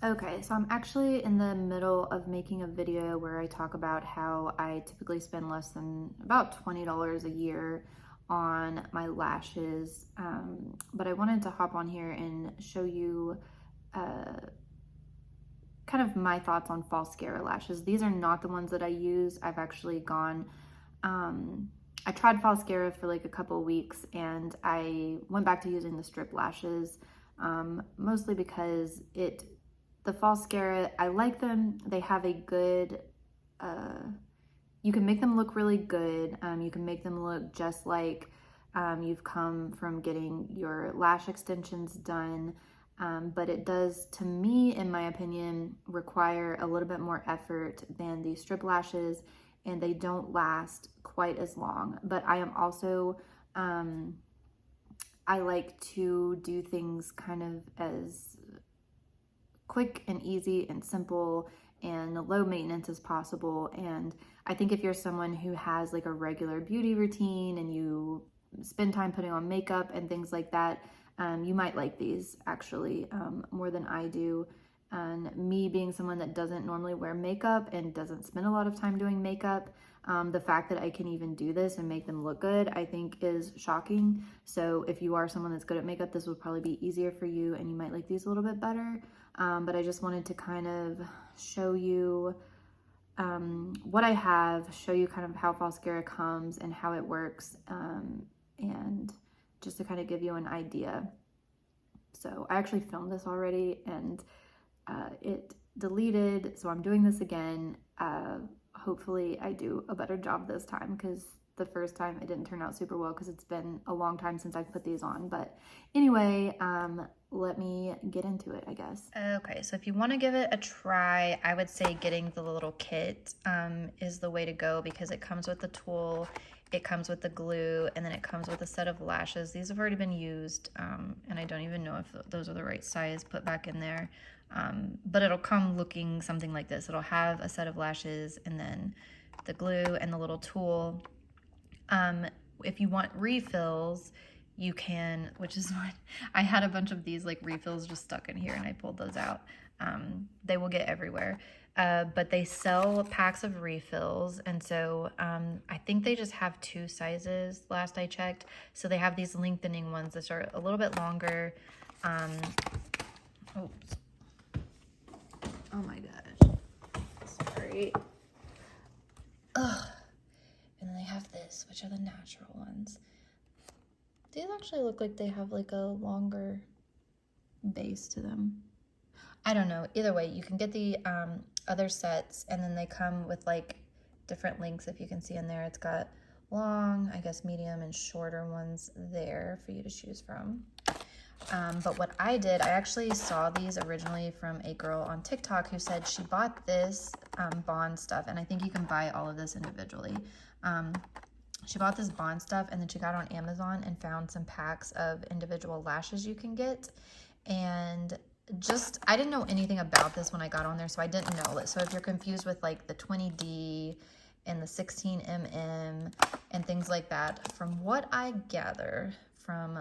Okay, so I'm actually in the middle of making a video where I talk about how I typically spend less than about $20 a year on my lashes. But I wanted to hop on here and show you uh, kind of my thoughts on Falscara lashes. These are not the ones that I use. I've actually gone, I tried Falscara for like a couple of weeks and I went back to using the strip lashes, mostly because the Falscara, I like them. They have a good, you can make them look really good. You can make them look just like you've come from getting your lash extensions done. But it does, to me, in my opinion, require a little bit more effort than the strip lashes, and they don't last quite as long. But I am also, I like to do things kind of as quick and easy and simple and low maintenance as possible. And I think if you're someone who has like a regular beauty routine and you spend time putting on makeup and things like that, you might like these actually more than I do. And me being someone that doesn't normally wear makeup and doesn't spend a lot of time doing makeup, the fact that I can even do this and make them look good, I think is shocking. So if you are someone that's good at makeup, this would probably be easier for you and you might like these a little bit better. But I just wanted to kind of show you what I have, show you kind of how Falscara comes and how it works, and just to kind of give you an idea. So I actually filmed this already and it deleted, so I'm doing this again. Hopefully I do a better job this time because the first time it didn't turn out super well because it's been a long time since I've put these on. But anyway, let me get into it, I guess. Okay, so if you want to give it a try, I would say getting the little kit is the way to go because it comes with the tool, it comes with the glue, and then it comes with a set of lashes. These have already been used, and I don't even know if those are the right size put back in there. But it'll come looking something like this. It'll have a set of lashes and then the glue and the little tool. If you want refills, you can, which is what I had a bunch of these like refills just stuck in here and I pulled those out. They will get everywhere. But they sell packs of refills. And so I think they just have 2 sizes last I checked. So they have these lengthening ones that are a little bit longer. Oops. Oh my gosh. Sorry. Ugh. And then they have this, which are the natural ones. These actually look like they have like a longer base to them. I don't know. Either way, you can get the other sets and then they come with like different lengths. If you can see in there, it's got long, I guess medium and shorter ones there for you to choose from. But what I did, I actually saw these originally from a girl on TikTok who said she bought this Bond stuff, and I think you can buy all of this individually. She bought this Bond stuff, and then she got on Amazon and found some packs of individual lashes you can get. And just, I didn't know anything about this when I got on there, so I didn't know it. So if you're confused with like the 20D and the 16mm and things like that, from what I gather from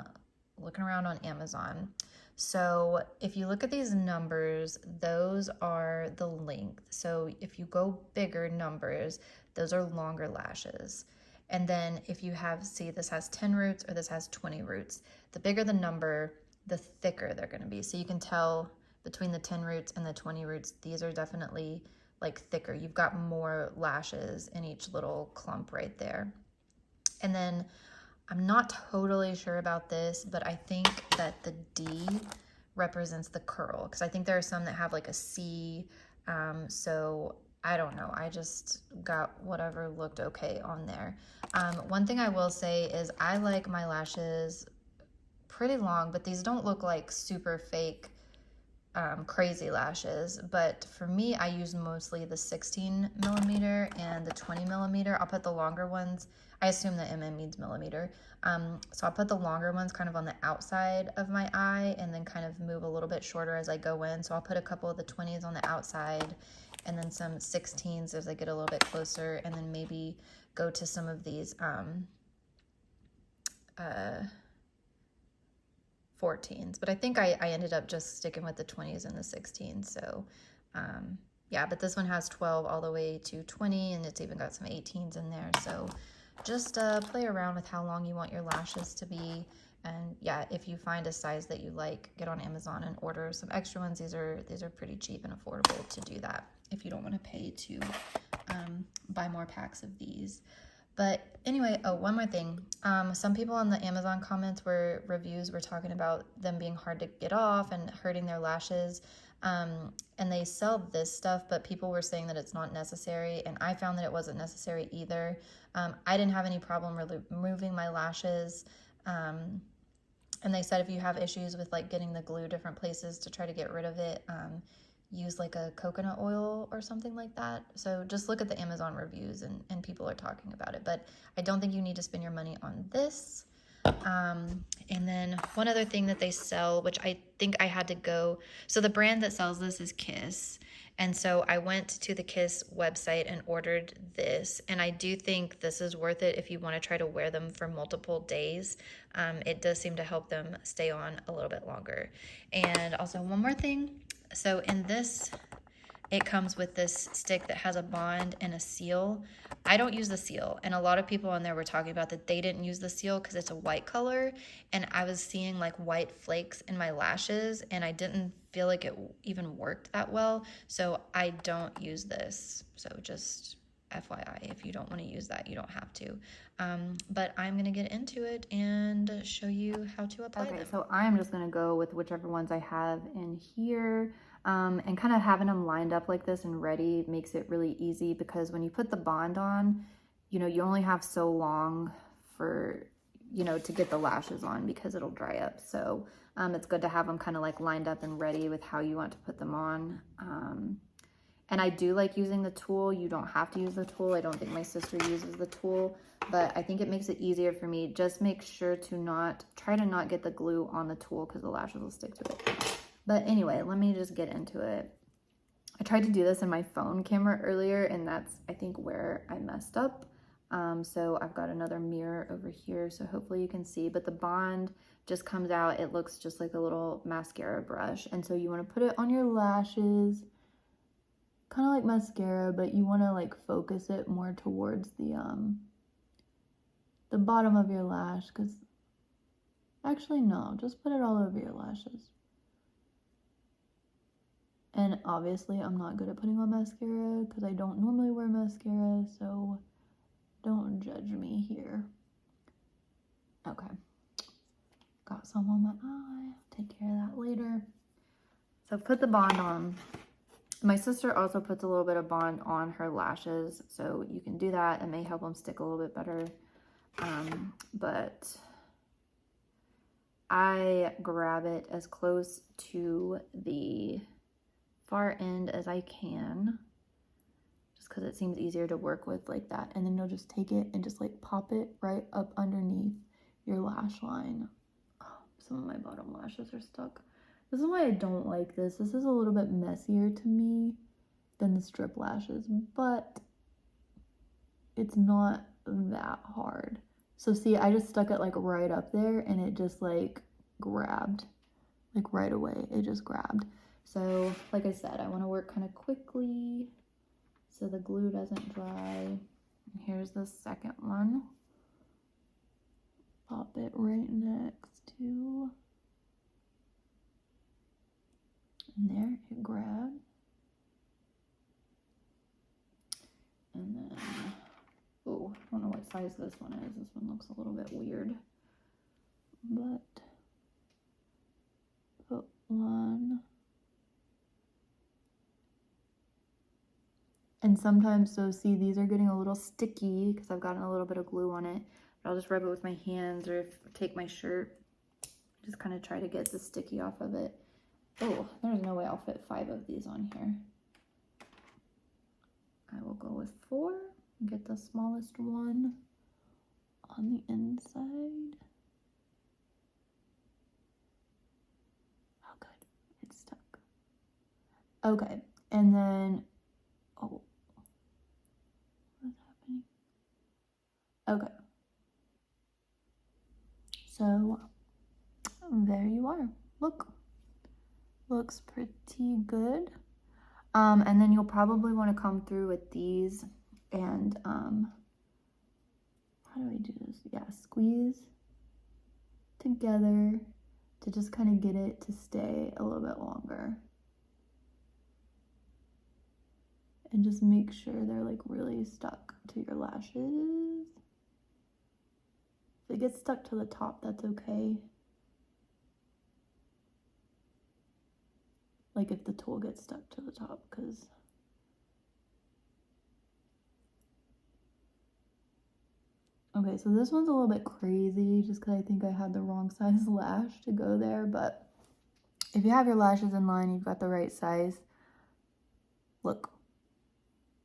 looking around on Amazon. So if you look at these numbers, those are the length. So if you go bigger numbers, those are longer lashes. And then if you have, see, this has 10 roots or this has 20 roots. The bigger the number, the thicker they're going to be. So you can tell between the 10 roots and the 20 roots, these are definitely like thicker. You've got more lashes in each little clump right there. And then I'm not totally sure about this, but I think that the D represents the curl because I think there are some that have like a C. So I don't know. I just got whatever looked okay on there. One thing I will say is I like my lashes pretty long, but these don't look like super fake crazy lashes. But for me, I use mostly the 16mm and the 20mm. I'll put the longer ones. I assume that mm means millimeter. So I'll put the longer ones kind of on the outside of my eye and then kind of move a little bit shorter as I go in. So I'll put a couple of the 20s on the outside and then some 16s as I get a little bit closer, and then maybe go to some of these 14s, but I think I ended up just sticking with the 20s and the 16s. So yeah, but this one has 12 all the way to 20, and it's even got some 18s in there. So just play around with how long you want your lashes to be. And yeah, if you find a size that you like, get on Amazon and order some extra ones. These are pretty cheap and affordable to do that if you don't want to pay to buy more packs of these. But anyway, oh, one more thing. Some people on the Amazon comments reviews were talking about them being hard to get off and hurting their lashes. And they sell this stuff, but people were saying that it's not necessary, and I found that it wasn't necessary either. I didn't have any problem removing my lashes. And they said if you have issues with like getting the glue different places to try to get rid of it, use like a coconut oil or something like that. So just look at the Amazon reviews, and people are talking about it. But I don't think you need to spend your money on this. And then one other thing that they sell, which I think I had to go, so the brand that sells this is Kiss. And so I went to the Kiss website and ordered this. And I do think this is worth it if you want to try to wear them for multiple days. It does seem to help them stay on a little bit longer. And also one more thing. So in this, it comes with this stick that has a bond and a seal. I don't use the seal, and a lot of people on there were talking about that they didn't use the seal because it's a white color, and I was seeing like white flakes in my lashes, and I didn't feel like it even worked that well, so I don't use this. So just FYI, if you don't want to use that, you don't have to. But I'm going to get into it and show you how to apply them. So I'm just going to go with whichever ones I have in here. And kind of having them lined up like this and ready makes it really easy, because when you put the bond on, you know, you only have so long for, you know, to get the lashes on because it'll dry up. So it's good to have them kind of like lined up and ready with how you want to put them on. And I do like using the tool. You don't have to use the tool. I don't think my sister uses the tool, but I think it makes it easier for me. Just make sure to try to not get the glue on the tool because the lashes will stick to it. But anyway, let me just get into it. I tried to do this in my phone camera earlier, and that's, I think, where I messed up. So I've got another mirror over here, so hopefully you can see. But the bond just comes out. It looks just like a little mascara brush. And so you want to put it on your lashes, kind of like mascara, but you want to like focus it more towards the bottom of your lash, because actually no, just put it all over your lashes. And obviously I'm not good at putting on mascara because I don't normally wear mascara, so don't judge me here. Okay, got some on my eye, take care of that later. So put the bond on. My sister also puts a little bit of bond on her lashes, so you can do that. It may help them stick a little bit better. But I grab it as close to the far end as I can, just because it seems easier to work with like that. And then you'll just take it and just like pop it right up underneath your lash line. Oh, some of my bottom lashes are stuck. This is why I don't like this. This is a little bit messier to me than the strip lashes, but it's not that hard. So see, I just stuck it like right up there, and it just like grabbed, like right away, it just grabbed. So like I said, I want to work kind of quickly so the glue doesn't dry. And here's the second one. Pop it right next to, and there it grabbed. And then, oh, I don't know what size this one is. This one looks a little bit weird. But put one. And sometimes, so see, these are getting a little sticky because I've gotten a little bit of glue on it. But I'll just rub it with my hands, or take my shirt. Just kind of try to get the sticky off of it. Oh, there's no way I'll fit 5 of these on here. I will go with 4. Get the smallest one on the inside. Oh, good. It's stuck. Okay, and then, oh, what's happening? Okay. So, there you are. Look, looks pretty good. And then you'll probably want to come through with these and how do I do this? Yeah, squeeze together to just kind of get it to stay a little bit longer. And just make sure they're like really stuck to your lashes. If it gets stuck to the top, that's okay. Like if the tool gets stuck to the top, because okay, so this one's a little bit crazy just because I think I had the wrong size lash to go there, but if you have your lashes in line, you've got the right size. Look,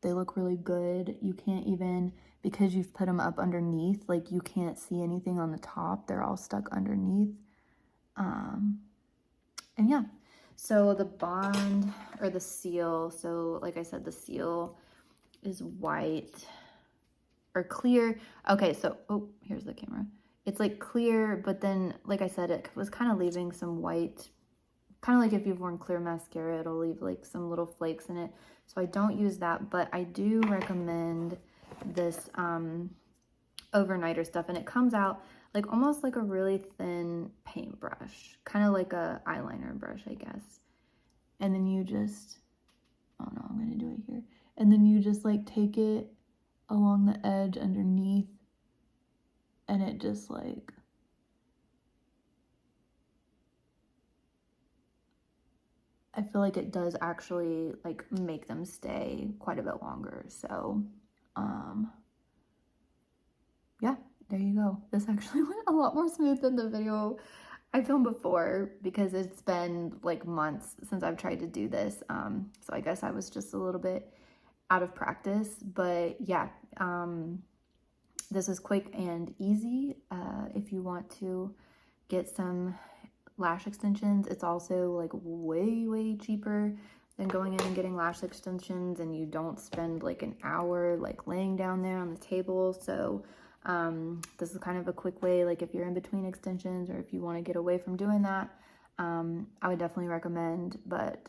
they look really good. You can't even, because you've put them up underneath, like you can't see anything on the top. They're all stuck underneath. And yeah, so the bond or the seal, so like I said, the seal is white or clear. Okay, so, oh, here's the camera. It's like clear, but then, like I said, it was kind of leaving some white, kind of like if you've worn clear mascara, it'll leave like some little flakes in it. So I don't use that, but I do recommend this overnighter stuff, and it comes out like almost like a really thin paintbrush, kind of like a eyeliner brush, I guess. And then you just, oh no, I'm gonna do it here. And then you just like take it along the edge underneath, and it just like, I feel like it does actually like make them stay quite a bit longer. So, yeah, there you go. This actually went a lot more smooth than the video I filmed before because it's been like months since I've tried to do this. So I guess I was just a little bit out of practice, but yeah, this is quick and easy. If you want to get some lash extensions, it's also like way cheaper than going in and getting lash extensions, and you don't spend like an hour like laying down there on the table. So this is kind of a quick way, like if you're in between extensions or if you want to get away from doing that, I would definitely recommend. But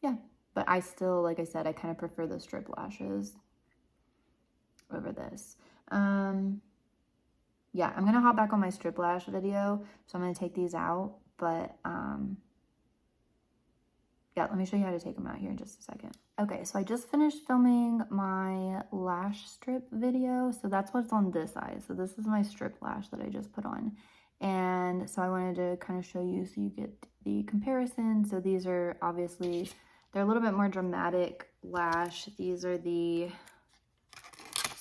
yeah, but I still, like I said, I kind of prefer the strip lashes over this. Yeah, I'm gonna hop back on my strip lash video, so I'm gonna take these out, but yeah, let me show you how to take them out here in just a second. Okay, so I just finished filming my lash strip video, so that's what's on this side. So this is my strip lash that I just put on, and so I wanted to kind of show you so you get the comparison. So these are obviously, they're a little bit more dramatic lash. These are the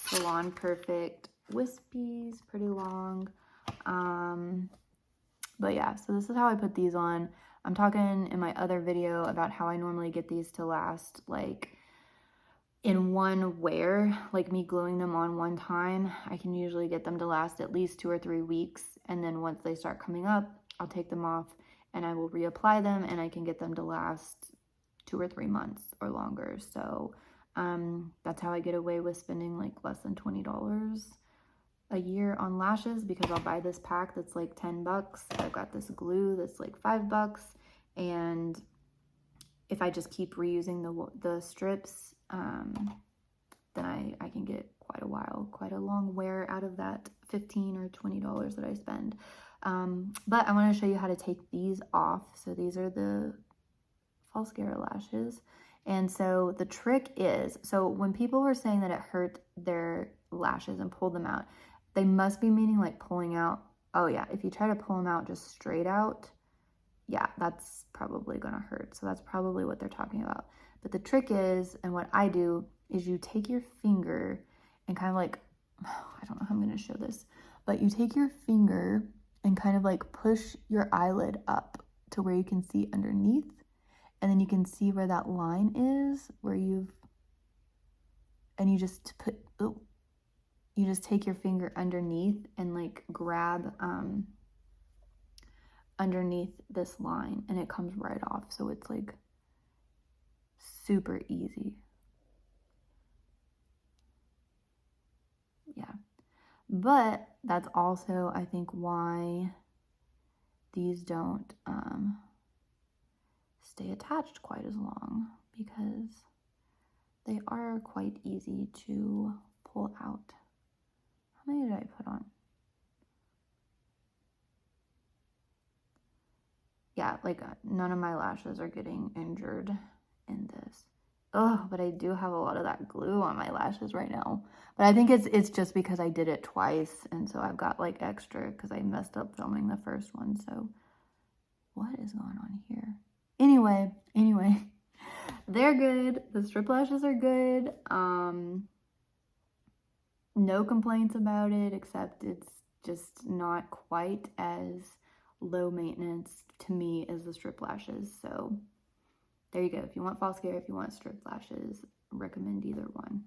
Salon Perfect wispies, pretty long. But yeah, so this is how I put these on. I'm talking in my other video about how I normally get these to last like in one wear, like me gluing them on one time. I can usually get them to last at least 2 or 3 weeks, and then once they start coming up, I'll take them off and I will reapply them, and I can get them to last 2 or 3 months or longer. So that's how I get away with spending like less than $20 a year on lashes, because I'll buy this pack that's like 10 bucks. I've got this glue that's like 5 bucks. And if I just keep reusing the strips, then I can get quite a long wear out of that $15 or $20 that I spend. But I want to show you how to take these off. So these are the Falscara lashes. And so the trick is, so when people were saying that it hurt their lashes and pulled them out, they must be meaning like pulling out. Oh yeah, if you try to pull them out just straight out, yeah, that's probably gonna hurt. So that's probably what they're talking about. But the trick is, and what I do, is you take your finger and kind of like, I don't know how I'm gonna show this, but you take your finger and kind of like push your eyelid up to where you can see underneath. And then you can see where that line is, where you've, and you just put, oh, you just take your finger underneath and like grab underneath this line, and it comes right off. So it's like super easy. Yeah. But that's also, I think, why these don't stay attached quite as long, because they are quite easy to pull out. How many did I put on? Yeah, like none of my lashes are getting injured in this. Oh, but I do have a lot of that glue on my lashes right now. But I think it's just because I did it twice, and so I've got like extra because I messed up filming the first one. So what is going on here? Anyway, they're good. The strip lashes are good. No complaints about it, except it's just not quite as low maintenance to me as the strip lashes. So there you go. If you want Falscara, if you want strip lashes, recommend either one.